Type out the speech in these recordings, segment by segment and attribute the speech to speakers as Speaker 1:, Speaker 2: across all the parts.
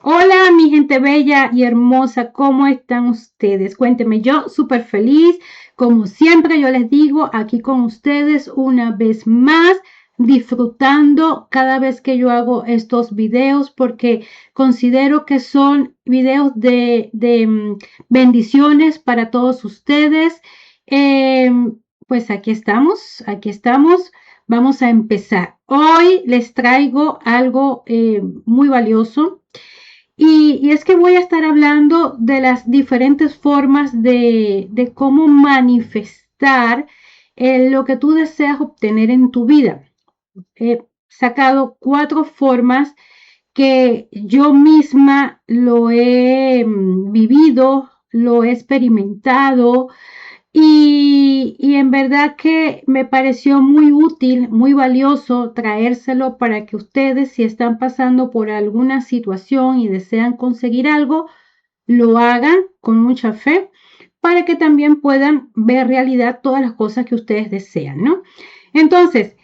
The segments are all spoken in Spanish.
Speaker 1: Hola, mi gente bella y hermosa, ¿cómo están ustedes? Cuéntenme, yo súper feliz, como siempre yo les digo, aquí con ustedes una vez más, disfrutando cada vez que yo hago estos videos porque considero que son videos de bendiciones para todos ustedes. Eh, pues aquí estamos, vamos a empezar. Hoy les traigo algo muy valioso. Y es que voy a estar hablando de las diferentes formas de cómo manifestar lo que tú deseas obtener en tu vida. He sacado 4 formas que yo misma lo he vivido, lo he experimentado y en verdad que me pareció muy útil, muy valioso traérselo para que ustedes, si están pasando por alguna situación y desean conseguir algo, lo hagan con mucha fe para que también puedan ver realidad todas las cosas que ustedes desean, ¿no? Entonces,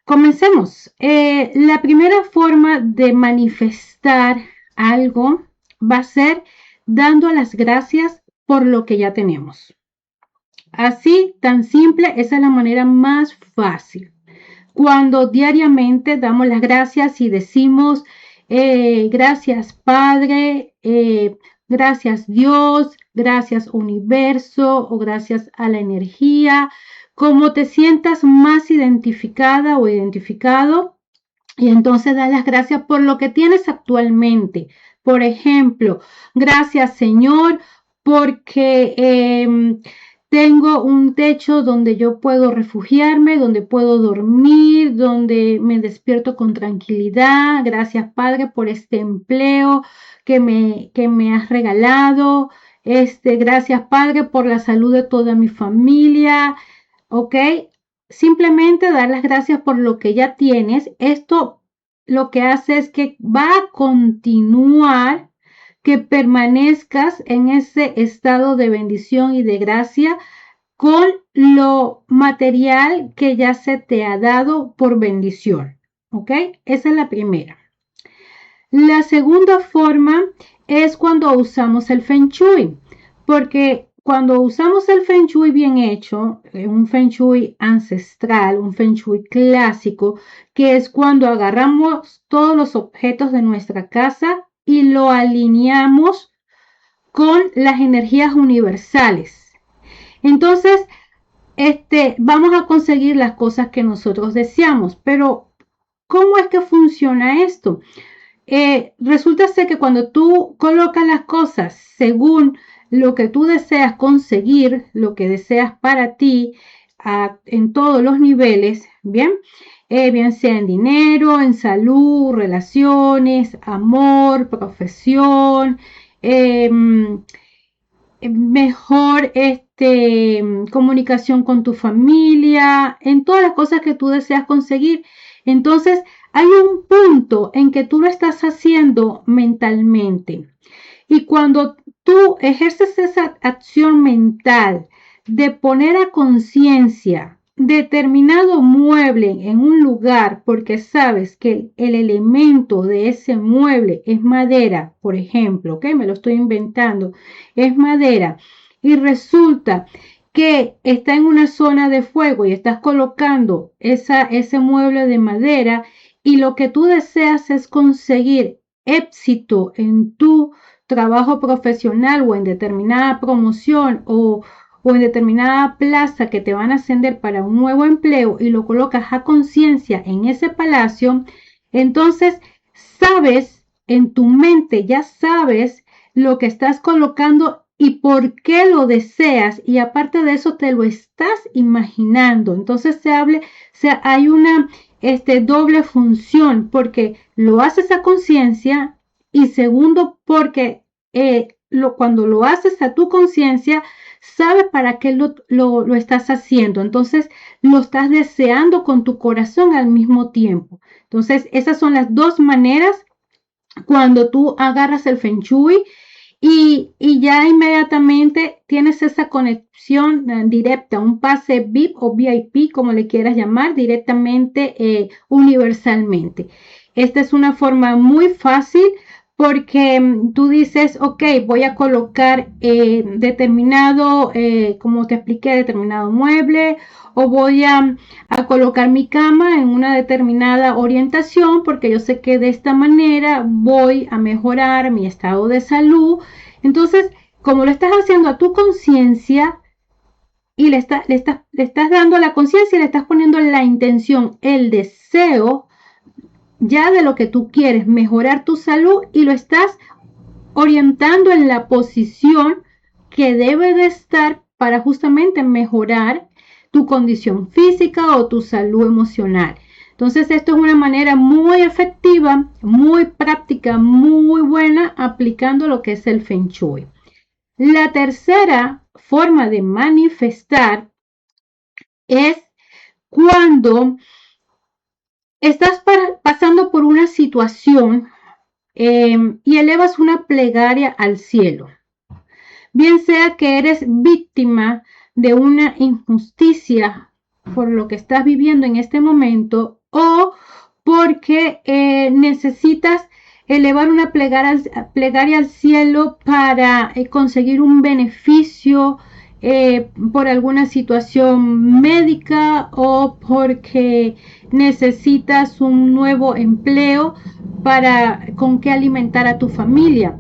Speaker 1: comencemos. La primera forma de manifestar algo va a ser dando las gracias por lo que ya tenemos. Así, tan simple, esa es la manera más fácil. Cuando diariamente damos las gracias y decimos, gracias Padre, gracias Dios, gracias universo o gracias a la energía, como te sientas más identificada o identificado, y entonces da las gracias por lo que tienes actualmente. Por ejemplo, gracias Señor porque tengo un techo donde yo puedo refugiarme, donde puedo dormir, donde me despierto con tranquilidad. Gracias Padre por este empleo que me has regalado. Gracias Padre por la salud de toda mi familia. ¿Ok? Simplemente dar las gracias por lo que ya tienes. Esto lo que hace es que va a continuar, que permanezcas en ese estado de bendición y de gracia con lo material que ya se te ha dado por bendición. ¿Ok? Esa es la primera. La segunda forma es cuando usamos el Feng Shui, porque cuando usamos el Feng Shui bien hecho, un Feng Shui ancestral, un Feng Shui clásico, que es cuando agarramos todos los objetos de nuestra casa y lo alineamos con las energías universales. Entonces, vamos a conseguir las cosas que nosotros deseamos, pero ¿cómo es que funciona esto? Resulta ser que cuando tú colocas las cosas según lo que tú deseas conseguir, lo que deseas para ti, en todos los niveles, ¿bien? Bien sea en dinero, en salud, relaciones, amor, profesión, eh, mejor comunicación con tu familia, en todas las cosas que tú deseas conseguir. Entonces, hay un punto en que tú lo estás haciendo mentalmente. Y cuando tú ejerces esa acción mental de poner a conciencia determinado mueble en un lugar porque sabes que el elemento de ese mueble es madera, por ejemplo, que me lo estoy inventando, es madera, y resulta que está en una zona de fuego y estás colocando ese mueble de madera y lo que tú deseas es conseguir éxito en tu trabajo profesional o en determinada promoción o en determinada plaza que te van a ascender para un nuevo empleo y lo colocas a conciencia en ese palacio, entonces sabes en tu mente, ya sabes lo que estás colocando y por qué lo deseas y aparte de eso te lo estás imaginando. Entonces hay una doble función porque lo haces a conciencia y segundo porque cuando lo haces a tu conciencia sabes para qué lo estás haciendo. Entonces lo estás deseando con tu corazón al mismo tiempo. Entonces esas son las dos maneras cuando tú agarras el Feng Shui y ya inmediatamente tienes esa conexión directa, un pase VIP o VIP, como le quieras llamar, directamente universalmente. Esta es una forma muy fácil porque tú dices, ok, voy a colocar determinado, como te expliqué, determinado mueble, o voy a colocar mi cama en una determinada orientación, porque yo sé que de esta manera voy a mejorar mi estado de salud. Entonces, como lo estás haciendo a tu conciencia y le estás dando a la conciencia y le estás poniendo la intención, el deseo ya de lo que tú quieres, mejorar tu salud, y lo estás orientando en la posición que debe de estar para justamente mejorar tu condición física o tu salud emocional. Entonces esto es una manera muy efectiva, muy práctica, muy buena aplicando lo que es el Feng Shui. La tercera forma de manifestar es cuando estás pasando por una situación y elevas una plegaria al cielo. Bien sea que eres víctima de una injusticia por lo que estás viviendo en este momento, o porque necesitas elevar una plegaria al cielo para conseguir un beneficio por alguna situación médica, o porque necesitas un nuevo empleo para con qué alimentar a tu familia.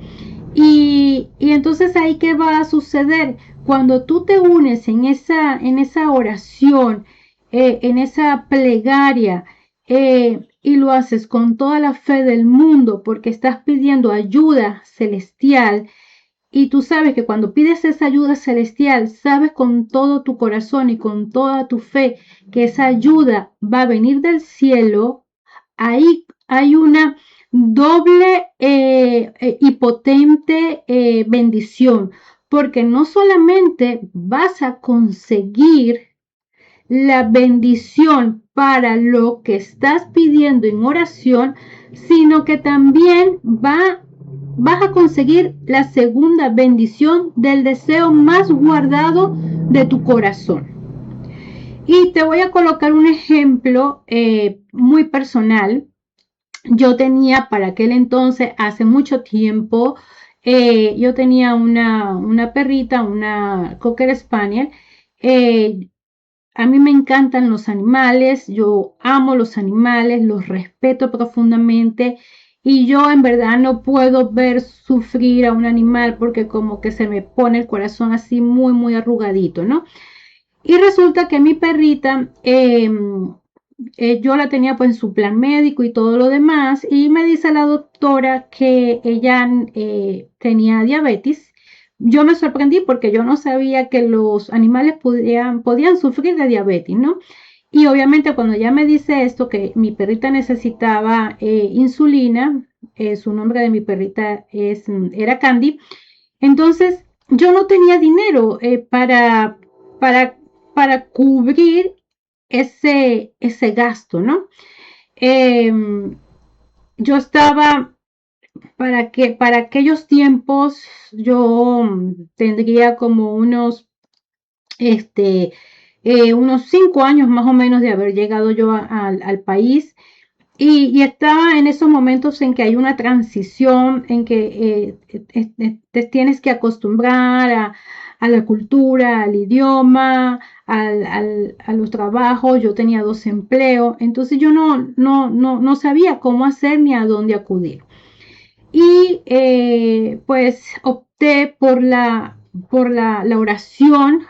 Speaker 1: Y entonces ahí qué va a suceder cuando tú te unes en esa oración, en esa plegaria, y lo haces con toda la fe del mundo porque estás pidiendo ayuda celestial. Y tú sabes que cuando pides esa ayuda celestial, sabes con todo tu corazón y con toda tu fe que esa ayuda va a venir del cielo. Ahí hay una doble y potente bendición, porque no solamente vas a conseguir la bendición para lo que estás pidiendo en oración, sino que también vas a conseguir la segunda bendición del deseo más guardado de tu corazón. Y te voy a colocar un ejemplo muy personal. Yo tenía para aquel entonces, hace mucho tiempo, yo tenía una perrita, una Cocker Spaniel. Eh, a mí me encantan los animales, yo amo los animales, los respeto profundamente, y yo en verdad no puedo ver sufrir a un animal porque como que se me pone el corazón así muy, muy arrugadito, ¿no? Y resulta que mi perrita, yo la tenía pues en su plan médico y todo lo demás, y me dice la doctora que ella tenía diabetes. Yo me sorprendí porque yo no sabía que los animales podían sufrir de diabetes, ¿no? Y obviamente cuando ella me dice esto, que mi perrita necesitaba insulina, su nombre de mi perrita era Candy. Entonces yo no tenía dinero para, para cubrir ese gasto, ¿no? Eh, yo estaba, para aquellos tiempos, yo tendría como unos 5 años más o menos de haber llegado yo al país. Y estaba en esos momentos en que hay una transición, en que te tienes que acostumbrar a la cultura, al idioma, a los trabajos. Yo tenía 2 empleos, entonces yo no sabía cómo hacer ni a dónde acudir. Y pues opté por la oración,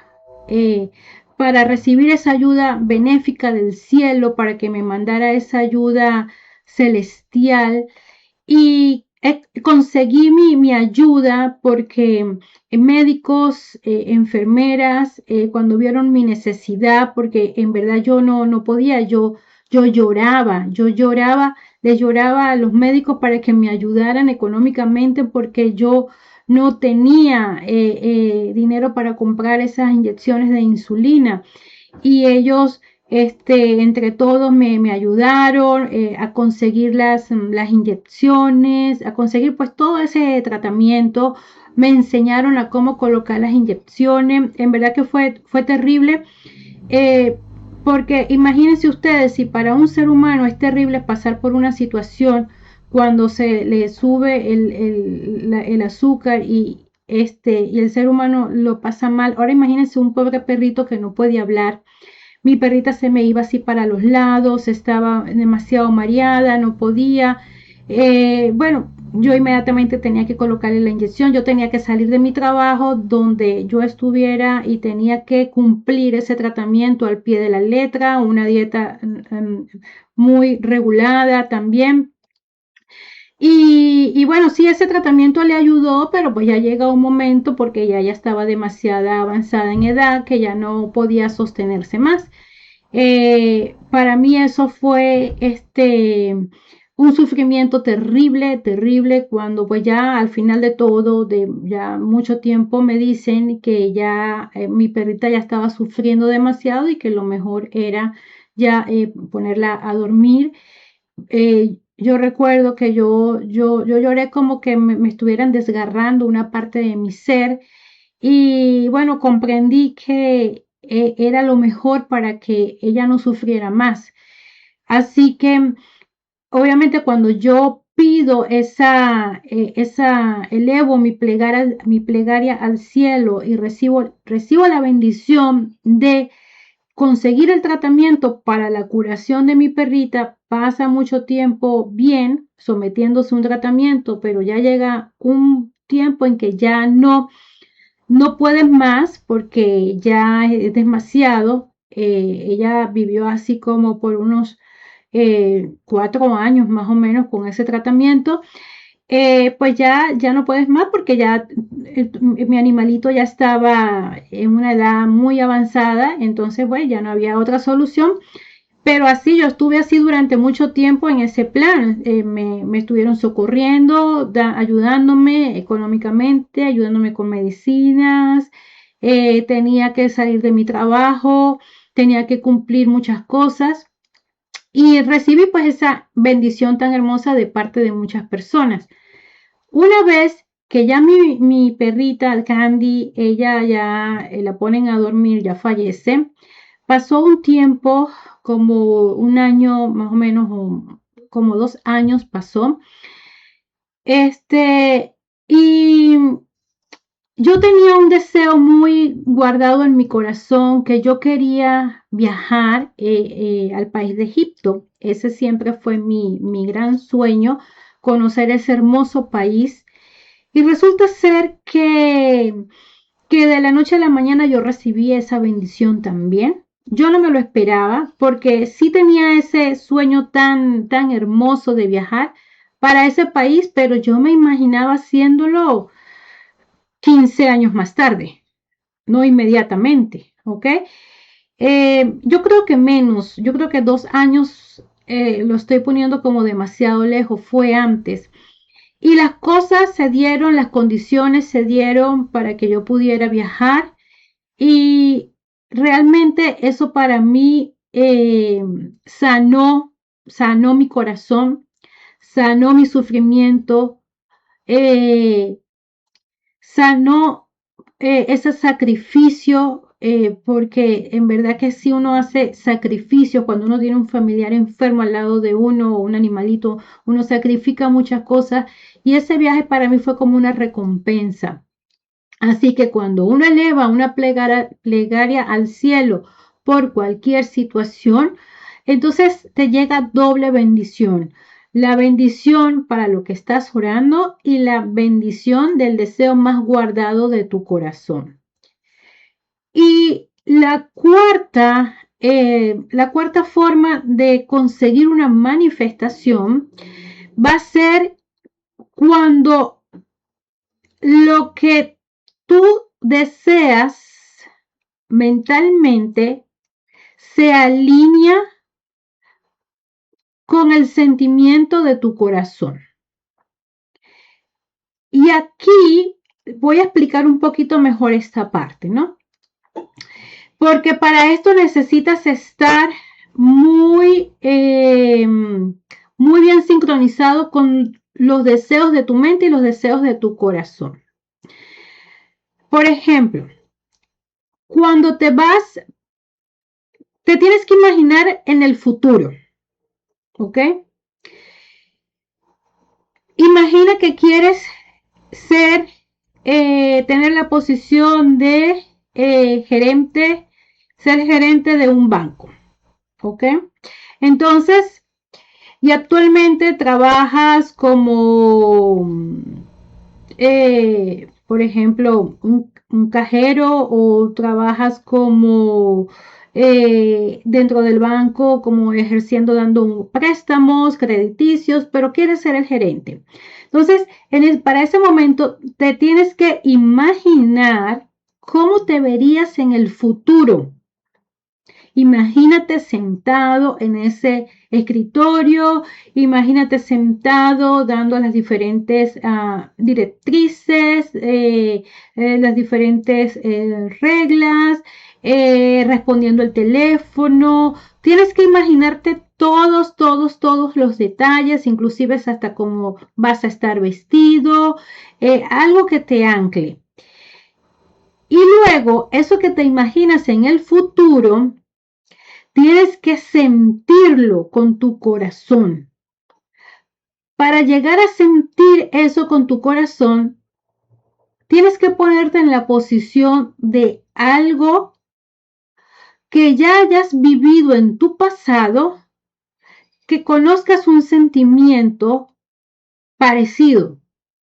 Speaker 1: eh, para recibir esa ayuda benéfica del cielo, para que me mandara esa ayuda celestial. Y conseguí mi ayuda porque médicos, enfermeras, cuando vieron mi necesidad, porque en verdad yo no podía, yo lloraba, les lloraba a los médicos para que me ayudaran económicamente, porque yo no tenía dinero para comprar esas inyecciones de insulina, y ellos entre todos me ayudaron a conseguir las inyecciones, a conseguir pues todo ese tratamiento. Me enseñaron a cómo colocar las inyecciones. En verdad que fue terrible, eh, porque imagínense ustedes, si para un ser humano es terrible pasar por una situación cuando se le sube el azúcar y el ser humano lo pasa mal. Ahora imagínense un pobre perrito que no puede hablar. Mi perrita se me iba así para los lados, estaba demasiado mareada, no podía. Bueno, yo inmediatamente tenía que colocarle la inyección, yo tenía que salir de mi trabajo donde yo estuviera y tenía que cumplir ese tratamiento al pie de la letra, una dieta muy regulada también. Y bueno, sí, ese tratamiento le ayudó, pero pues ya llega un momento porque ya estaba demasiado avanzada en edad que ya no podía sostenerse más. Para mí eso fue un sufrimiento terrible, terrible, cuando pues ya al final de todo, de ya mucho tiempo, me dicen que ya mi perrita ya estaba sufriendo demasiado y que lo mejor era ya ponerla a dormir. Yo recuerdo que yo lloré como que me estuvieran desgarrando una parte de mi ser y bueno, comprendí que era lo mejor para que ella no sufriera más. Así que obviamente cuando yo pido elevo mi plegaria al cielo y recibo la bendición de conseguir el tratamiento para la curación de mi perrita, pasa mucho tiempo bien sometiéndose a un tratamiento, pero ya llega un tiempo en que ya no puedes más porque ya es demasiado. Ella vivió así como por unos 4 años más o menos con ese tratamiento. Pues ya no puedes más porque ya mi animalito ya estaba en una edad muy avanzada, entonces pues ya no había otra solución. Pero así yo estuve así durante mucho tiempo en ese plan. Me estuvieron socorriendo, ayudándome económicamente, ayudándome con medicinas. Tenía que salir de mi trabajo, tenía que cumplir muchas cosas y recibí pues esa bendición tan hermosa de parte de muchas personas. Una vez que ya mi perrita Candy, ella ya la ponen a dormir, ya fallece. Pasó un tiempo, como un año más o menos, o como 2 años pasó. Y yo tenía un deseo muy guardado en mi corazón que yo quería viajar al país de Egipto. Ese siempre fue mi gran sueño, conocer ese hermoso país. Y resulta ser que de la noche a la mañana yo recibí esa bendición también. Yo no me lo esperaba porque sí tenía ese sueño tan, tan hermoso de viajar para ese país, pero yo me imaginaba haciéndolo 15 años más tarde, no inmediatamente, ¿ok? Yo creo que menos, yo creo que 2 años lo estoy poniendo como demasiado lejos, fue antes. Y las cosas se dieron, las condiciones se dieron para que yo pudiera viajar y realmente eso para mí sanó mi corazón, sanó mi sufrimiento, eh, sanó ese sacrificio, porque en verdad que si uno hace sacrificios cuando uno tiene un familiar enfermo al lado de uno o un animalito, uno sacrifica muchas cosas y ese viaje para mí fue como una recompensa. Así que cuando uno eleva una plegaria al cielo por cualquier situación, entonces te llega doble bendición. La bendición para lo que estás orando y la bendición del deseo más guardado de tu corazón. Y la cuarta forma de conseguir una manifestación va a ser cuando lo que tú deseas mentalmente se alinea con el sentimiento de tu corazón. Y aquí voy a explicar un poquito mejor esta parte, ¿no? Porque para esto necesitas estar muy bien sincronizado con los deseos de tu mente y los deseos de tu corazón. Por ejemplo, cuando te tienes que imaginar en el futuro, ¿ok? Imagina que quieres ser, tener la posición de gerente, ser gerente de un banco, ¿ok? Entonces, y actualmente trabajas como, por ejemplo, un cajero o trabajas como dentro del banco, como ejerciendo, dando préstamos crediticios, pero quieres ser el gerente. Entonces, para ese momento te tienes que imaginar cómo te verías en el futuro. Imagínate sentado en ese escritorio, imagínate sentado dando las diferentes directrices, las diferentes reglas, respondiendo el teléfono. Tienes que imaginarte todos los detalles, inclusive hasta cómo vas a estar vestido, algo que te ancle. Y luego, eso que te imaginas en el futuro, tienes que sentirlo con tu corazón. Para llegar a sentir eso con tu corazón, tienes que ponerte en la posición de algo que ya hayas vivido en tu pasado, que conozcas un sentimiento parecido.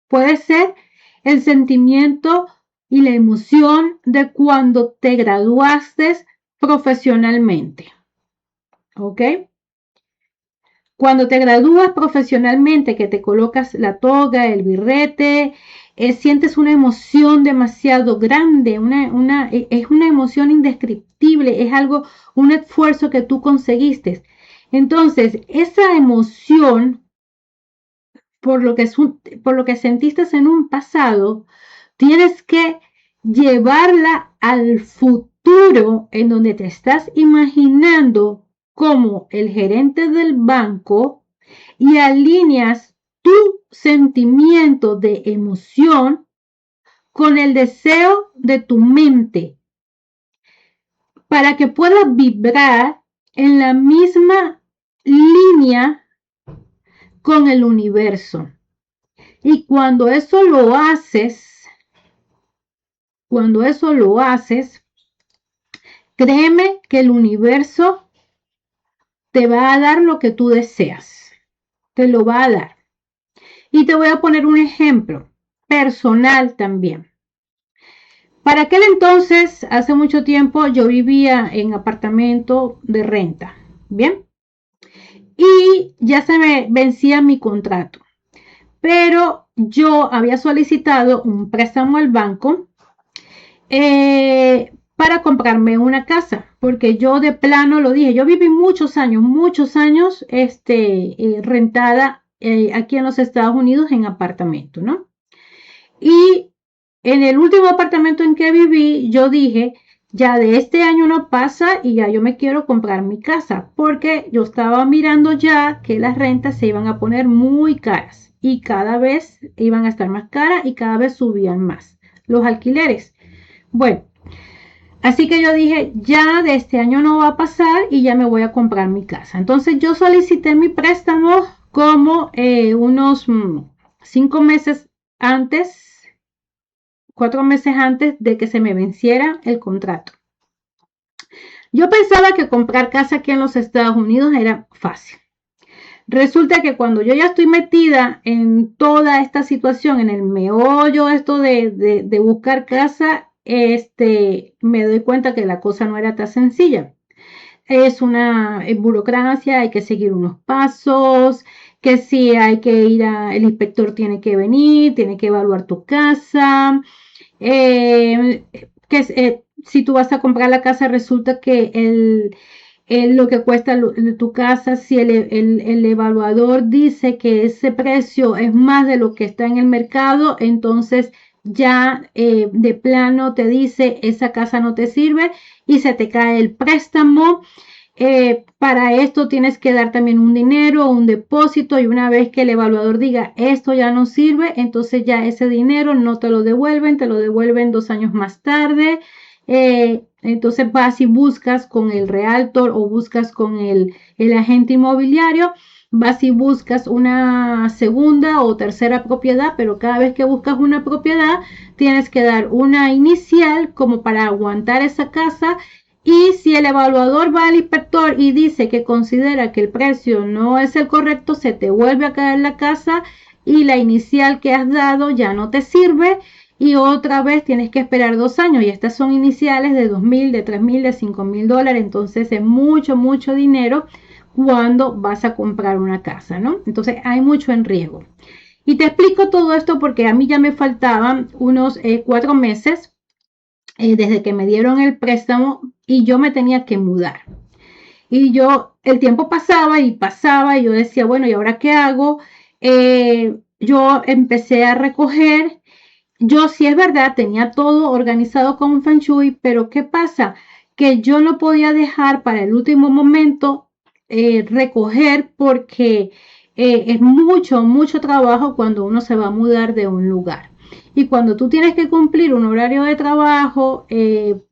Speaker 1: Puede ser el sentimiento y la emoción de cuando te graduaste profesionalmente. ¿Ok? Cuando te gradúas profesionalmente, que te colocas la toga, el birrete, sientes una emoción demasiado grande, es una emoción indescriptible, es algo, un esfuerzo que tú conseguiste. Entonces, esa emoción, por lo que sentiste en un pasado, tienes que llevarla al futuro en donde te estás imaginando como el gerente del banco y alineas tu sentimiento de emoción con el deseo de tu mente para que puedas vibrar en la misma línea con el universo. Y cuando eso lo haces, créeme que el universo te va a dar lo que tú deseas. Te lo va a dar. Y te voy a poner un ejemplo personal también. Para aquel entonces, hace mucho tiempo, yo vivía en apartamento de renta. Bien. Y ya se me vencía mi contrato. Pero yo había solicitado un préstamo al banco para comprarme una casa, porque yo de plano lo dije, yo viví muchos años rentada aquí en los Estados Unidos en apartamento, ¿no? Y en el último apartamento en que viví, yo dije, ya de este año no pasa y ya yo me quiero comprar mi casa, porque yo estaba mirando ya que las rentas se iban a poner muy caras y cada vez iban a estar más caras y cada vez subían más los alquileres. Bueno, así que yo dije, ya de este año no va a pasar y ya me voy a comprar mi casa. Entonces yo solicité mi préstamo como unos 5 meses antes, 4 meses antes de que se me venciera el contrato. Yo pensaba que comprar casa aquí en los Estados Unidos era fácil. Resulta que cuando yo ya estoy metida en toda esta situación, en el meollo esto de buscar casa, me doy cuenta que la cosa no era tan sencilla. Es una burocracia, hay que seguir unos pasos, que si hay que ir el inspector tiene que venir, tiene que evaluar tu casa, si tú vas a comprar la casa resulta que lo que cuesta tu casa, si el evaluador dice que ese precio es más de lo que está en el mercado, entonces ya de plano te dice esa casa no te sirve y se te cae el préstamo. Para esto tienes que dar también un dinero, un depósito y una vez que el evaluador diga esto ya no sirve, entonces ya ese dinero no te lo devuelven 2 años más tarde. Entonces vas y buscas con el realtor o buscas con el agente inmobiliario vas y buscas una segunda o tercera propiedad, pero cada vez que buscas una propiedad tienes que dar una inicial como para aguantar esa casa. Y si el evaluador va al inspector y dice que considera que el precio no es el correcto, se te vuelve a caer la casa y la inicial que has dado ya no te sirve y otra vez tienes que esperar 2 años. Y estas son iniciales de 2.000, de 3.000, de 5.000 dólares. Entonces es mucho, mucho dinero cuando vas a comprar una casa, ¿no? Entonces hay mucho en riesgo. Y te explico todo esto porque a mí ya me faltaban unos 4 meses desde que me dieron el préstamo y yo me tenía que mudar. Y el tiempo pasaba y yo decía, bueno, ¿y ahora qué hago? Yo empecé a recoger. Yo sí es verdad, tenía todo organizado con un Feng Shui, pero ¿qué pasa? Que yo no podía dejar para el último momento recoger porque es mucho, mucho trabajo cuando uno se va a mudar de un lugar. Y cuando tú tienes que cumplir un horario de trabajo,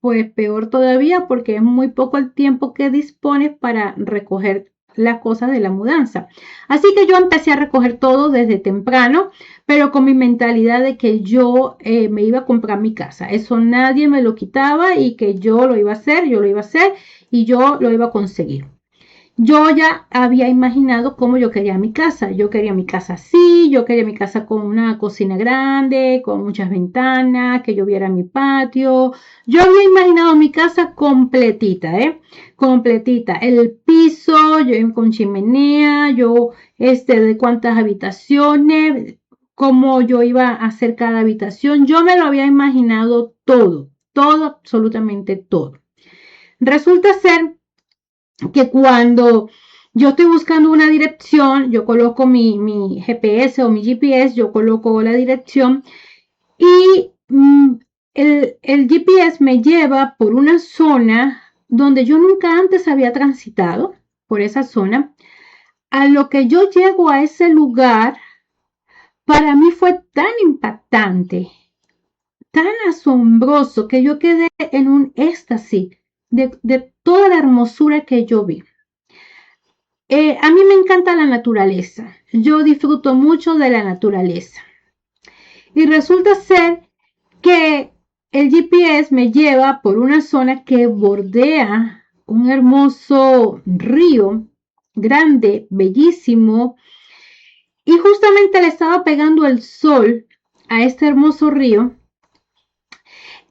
Speaker 1: pues peor todavía porque es muy poco el tiempo que dispones para recoger las cosas de la mudanza. Así que yo empecé a recoger todo desde temprano, pero con mi mentalidad de que yo me iba a comprar mi casa. Eso nadie me lo quitaba y que yo lo iba a hacer, yo lo iba a hacer y yo lo iba a conseguir. Yo ya había imaginado cómo yo quería mi casa. Yo quería mi casa así, yo quería mi casa con una cocina grande, con muchas ventanas, que yo viera mi patio. Yo había imaginado mi casa completita, ¿eh? Completita. El piso, yo con chimenea, de cuántas habitaciones, cómo yo iba a hacer cada habitación. Yo me lo había imaginado todo, todo, absolutamente todo. Resulta ser que cuando yo estoy buscando una dirección, yo coloco mi GPS o mi GPS, yo coloco la dirección y el GPS me lleva por una zona donde yo nunca antes había transitado, por esa zona. A lo que yo llego a ese lugar, para mí fue tan impactante, tan asombroso, que yo quedé en un éxtasis de toda la hermosura que yo vi. A mí me encanta la naturaleza. Yo disfruto mucho de la naturaleza. Y resulta ser que el GPS me lleva por una zona que bordea un hermoso río, grande, bellísimo. Y justamente le estaba pegando el sol a este hermoso río.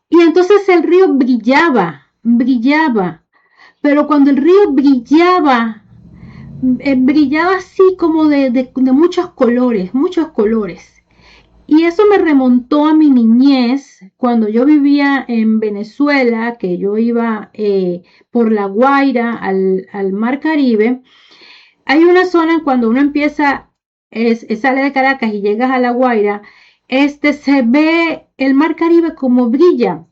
Speaker 1: Y entonces el río brillaba, brillaba. Pero cuando el río brillaba, brillaba así como de muchos colores, muchos colores. Y eso me remontó a mi niñez, cuando yo vivía en Venezuela, que yo iba por La Guaira al Mar Caribe. Hay una zona cuando uno empieza, sale de Caracas y llegas a La Guaira, se ve el Mar Caribe como brilla.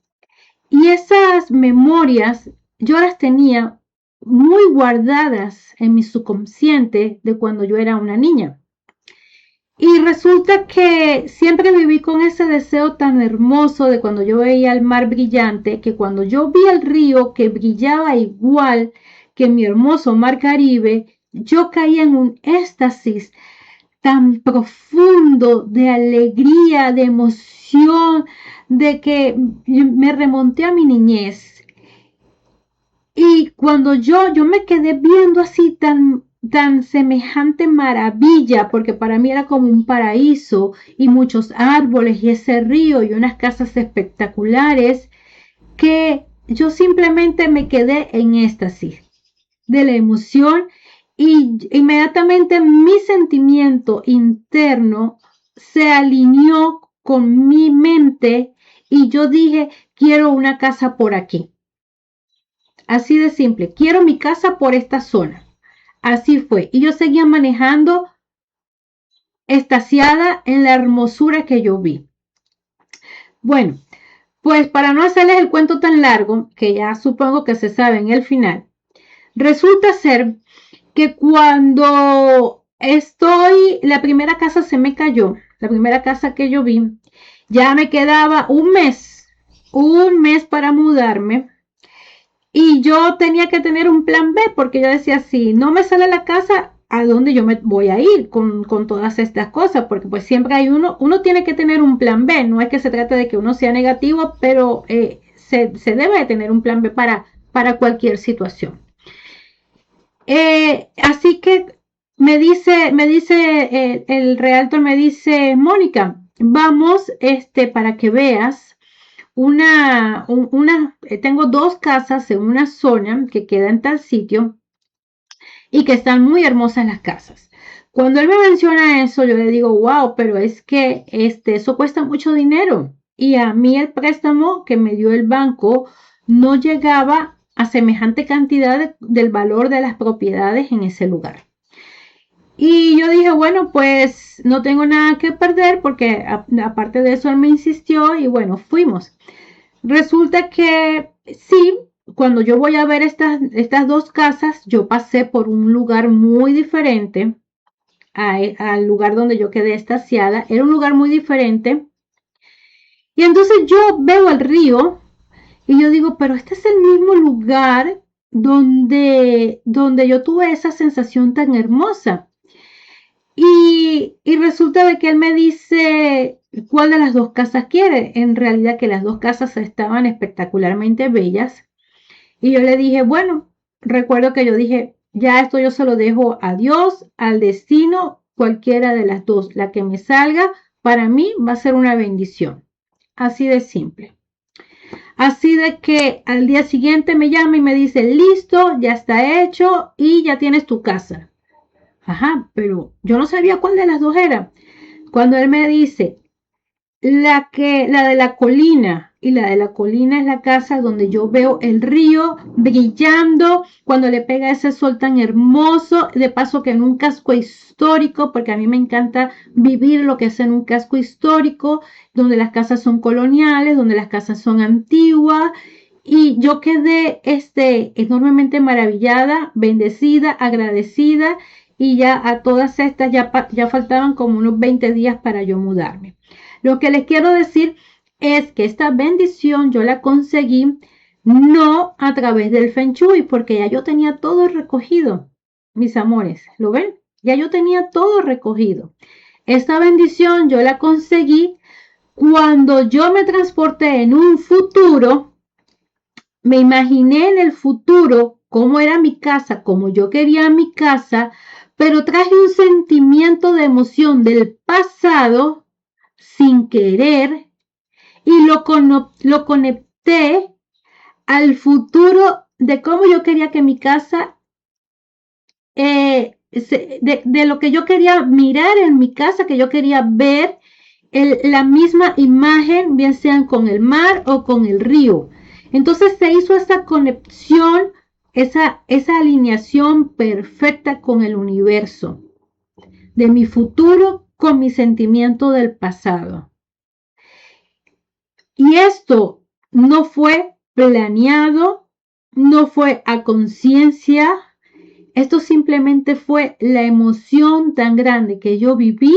Speaker 1: Y esas memorias yo las tenía muy guardadas en mi subconsciente de cuando yo era una niña. Y resulta que siempre viví con ese deseo tan hermoso de cuando yo veía el mar brillante, que cuando yo vi el río que brillaba igual que mi hermoso mar Caribe, yo caía en un éxtasis tan profundo de alegría, de emoción, de que me remonté a mi niñez. Y cuando yo me quedé viendo así tan semejante maravilla, porque para mí era como un paraíso y muchos árboles y ese río y unas casas espectaculares, que yo simplemente me quedé en éxtasis de la emoción y inmediatamente mi sentimiento interno se alineó con mi mente y yo dije, quiero una casa por aquí. Así de simple, quiero mi casa por esta zona. Así fue. Y yo seguía manejando extasiada en la hermosura que yo vi. Bueno, pues para no hacerles el cuento tan largo, que ya supongo que se sabe en el final, resulta ser que cuando la primera casa se me cayó, la primera casa que yo vi, ya me quedaba un mes para mudarme. Y yo tenía que tener un plan B porque yo decía, si no me sale la casa, a dónde yo me voy a ir con todas estas cosas, porque pues siempre hay uno tiene que tener un plan B, no es que se trate de que uno sea negativo, pero se debe de tener un plan B para cualquier situación. Así que el realtor me dice, Mónica, vamos, para que veas tengo 2 casas en una zona que queda en tal sitio y que están muy hermosas las casas. Cuando él me menciona eso, yo le digo, wow, pero es que eso cuesta mucho dinero. Y a mí el préstamo que me dio el banco no llegaba a semejante cantidad del valor de las propiedades en ese lugar. Y yo dije, bueno, pues no tengo nada que perder porque aparte de eso él me insistió y bueno, fuimos. Resulta que sí, cuando yo voy a ver estas 2 casas, yo pasé por un lugar muy diferente al lugar donde yo quedé estaciada. Era un lugar muy diferente. Y entonces yo veo el río y yo digo, pero este es el mismo lugar donde yo tuve esa sensación tan hermosa. Y resulta de que él me dice cuál de las 2 casas quiere. En realidad que las 2 casas estaban espectacularmente bellas. Y yo le dije, bueno, recuerdo que yo dije, ya esto yo se lo dejo a Dios, al destino, cualquiera de las 2, la que me salga, para mí va a ser una bendición. Así de simple. Así de que al día siguiente me llama y me dice, listo, ya está hecho y ya tienes tu casa. Ajá, pero yo no sabía cuál de las 2 era. Cuando él me dice, la de la colina, y la de la colina es la casa donde yo veo el río brillando cuando le pega ese sol tan hermoso, de paso que en un casco histórico, porque a mí me encanta vivir lo que es en un casco histórico, donde las casas son coloniales, donde las casas son antiguas, y yo quedé enormemente maravillada, bendecida, agradecida, y ya a todas estas ya faltaban como unos 20 días para yo mudarme. Lo que les quiero decir es que esta bendición yo la conseguí no a través del Feng Shui, porque ya yo tenía todo recogido, mis amores, ¿lo ven? Ya yo tenía todo recogido. Esta bendición yo la conseguí cuando yo me transporté en un futuro, me imaginé en el futuro cómo era mi casa, como yo quería mi casa, pero traje un sentimiento de emoción del pasado sin querer y lo conecté al futuro de cómo yo quería que mi casa, de lo que yo quería mirar en mi casa, que yo quería ver la misma imagen, bien sean con el mar o con el río. Entonces se hizo esa conexión, esa alineación perfecta con el universo, de mi futuro con mi sentimiento del pasado. Y esto no fue planeado, no fue a conciencia, esto simplemente fue la emoción tan grande que yo viví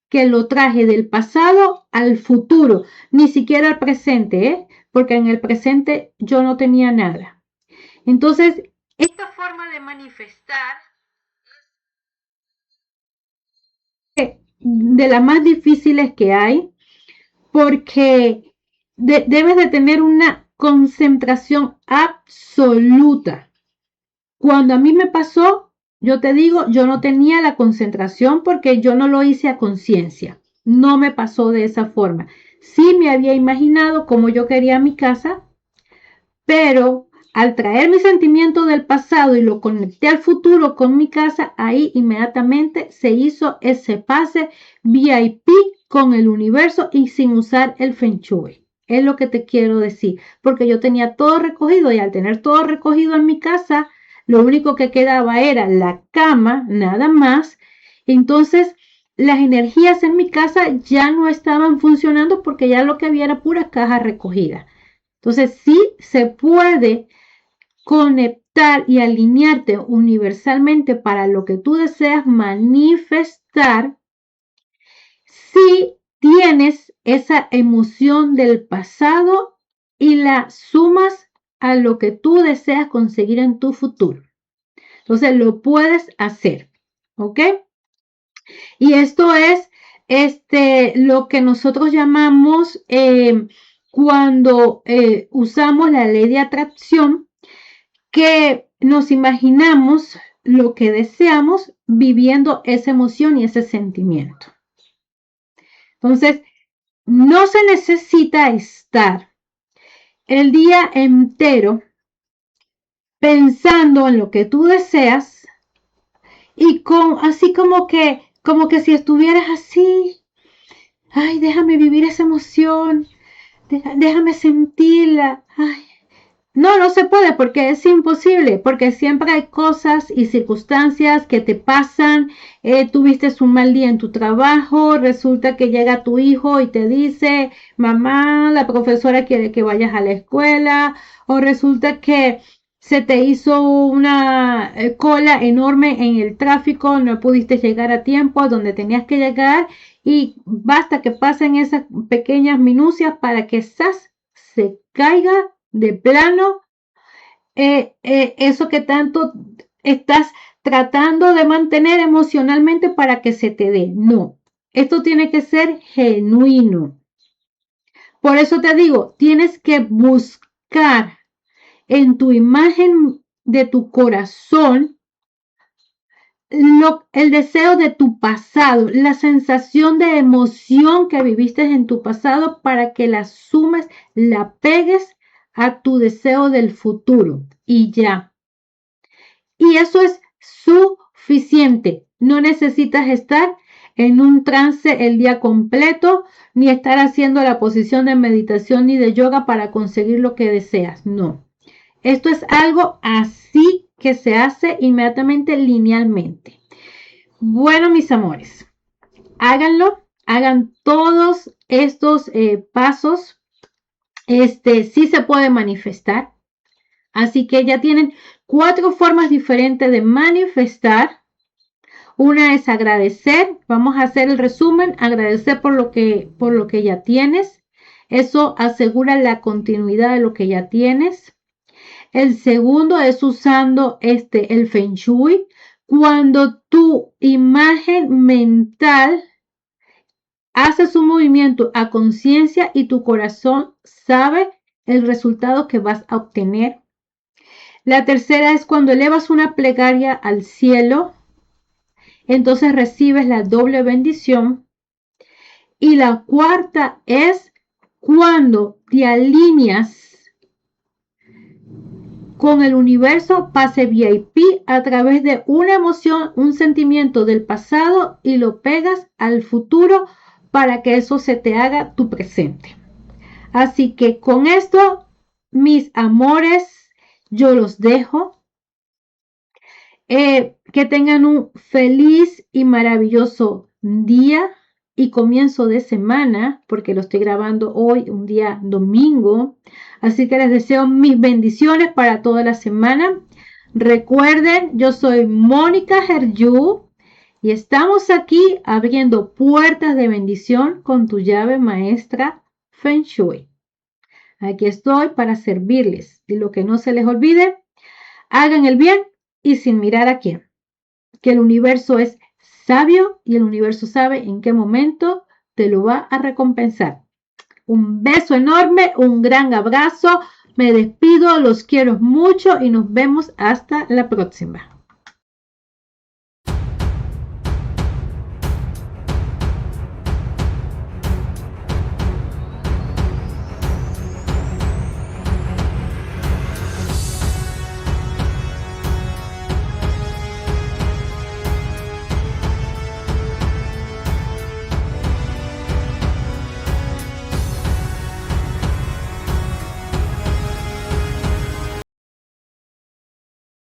Speaker 1: que lo traje del pasado al futuro, ni siquiera al presente, porque en el presente yo no tenía nada. Entonces, esta forma de manifestar es de las más difíciles que hay, porque debes de tener una concentración absoluta. Cuando a mí me pasó, yo te digo, yo no tenía la concentración porque yo no lo hice a conciencia. No me pasó de esa forma. Sí me había imaginado cómo yo quería mi casa, pero al traer mi sentimiento del pasado y lo conecté al futuro con mi casa, ahí inmediatamente se hizo ese pase VIP con el universo y sin usar el Feng Shui. Es lo que te quiero decir, porque yo tenía todo recogido y al tener todo recogido en mi casa, lo único que quedaba era la cama, nada más. Entonces, las energías en mi casa ya no estaban funcionando porque ya lo que había era pura caja recogida. Entonces, sí se puede conectar y alinearte universalmente para lo que tú deseas manifestar si tienes esa emoción del pasado y la sumas a lo que tú deseas conseguir en tu futuro. Entonces, lo puedes hacer. ¿ok? Y esto es lo que nosotros llamamos cuando usamos la ley de atracción, que nos imaginamos lo que deseamos viviendo esa emoción y ese sentimiento. Entonces, no se necesita estar el día entero pensando en lo que tú deseas y así como que si estuvieras así, ay, déjame vivir esa emoción, déjame sentirla, ay. No, no se puede porque es imposible, porque siempre hay cosas y circunstancias que te pasan. Tuviste un mal día en tu trabajo, resulta que llega tu hijo y te dice, mamá, la profesora quiere que vayas a la escuela, o resulta que se te hizo una cola enorme en el tráfico, no pudiste llegar a tiempo a donde tenías que llegar y basta que pasen esas pequeñas minucias para que se caiga de plano eso que tanto estás tratando de mantener emocionalmente para que se te dé. No, esto tiene que ser genuino. Por eso te digo, tienes que buscar en tu imagen de tu corazón el deseo de tu pasado, la sensación de emoción que viviste en tu pasado para que la sumes, la pegues a tu deseo del futuro y ya. Y eso es suficiente. No necesitas estar en un trance el día completo, ni estar haciendo la posición de meditación ni de yoga para conseguir lo que deseas. No. Esto es algo así que se hace inmediatamente linealmente. Bueno, mis amores, háganlo, hagan todos estos pasos. Sí se puede manifestar. Así que ya tienen 4 formas diferentes de manifestar. Una es agradecer. Vamos a hacer el resumen. Agradecer por lo que ya tienes. Eso asegura la continuidad de lo que ya tienes. El segundo es usando el Feng Shui. Cuando tu imagen mental hace su movimiento a conciencia y tu corazón sabe el resultado que vas a obtener. La tercera es cuando elevas una plegaria al cielo, entonces recibes la doble bendición. Y la cuarta es cuando te alineas con el universo pase VIP a través de una emoción, un sentimiento del pasado y lo pegas al futuro para que eso se te haga tu presente. Así que con esto, mis amores, yo los dejo. Que tengan un feliz y maravilloso día y comienzo de semana, porque lo estoy grabando hoy, un día domingo. Así que les deseo mis bendiciones para toda la semana. Recuerden, yo soy Mónica Gerjú y estamos aquí abriendo puertas de bendición con tu llave maestra Feng Shui. Aquí estoy para servirles y lo que no se les olvide, hagan el bien y sin mirar a quién. Que el universo es sabio y el universo sabe en qué momento te lo va a recompensar. Un beso enorme, un gran abrazo. Me despido, los quiero mucho y nos vemos hasta la próxima.